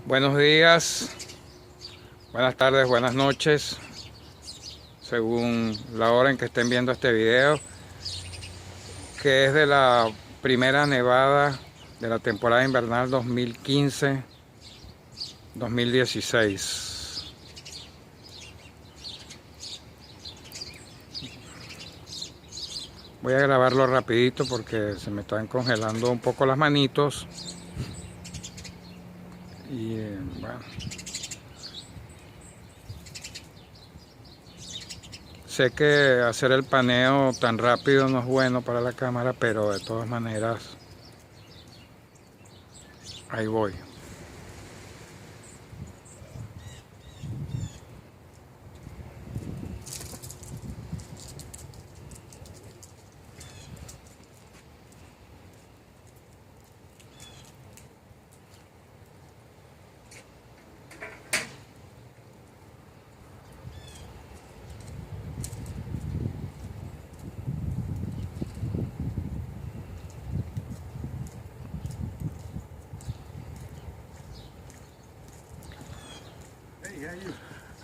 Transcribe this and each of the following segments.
Buenos días, buenas tardes, buenas noches, según la hora en que estén viendo este video, que es de la primera nevada de la temporada invernal 2015-2016. Voy a grabarlo rapidito porque se me están congelando un poco las manitos. Y bueno, sé que hacer el paneo tan rápido no es bueno para la cámara, pero de todas maneras, ahí voy.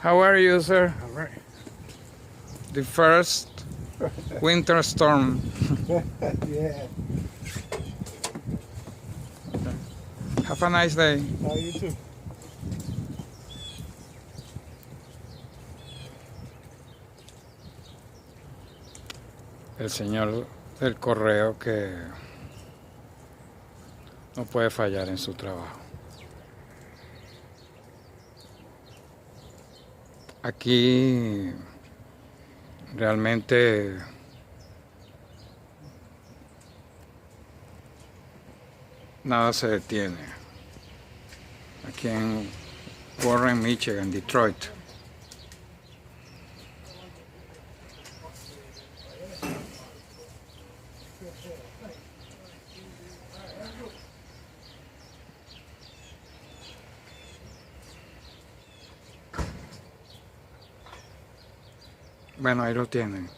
How are you, sir? All right. The first winter storm. Yeah. Have a nice day. How you too? El señor del correo que no puede fallar en su trabajo. Aquí realmente nada se detiene. Aquí en Warren, Michigan, Detroit. Bueno, ahí lo tienen.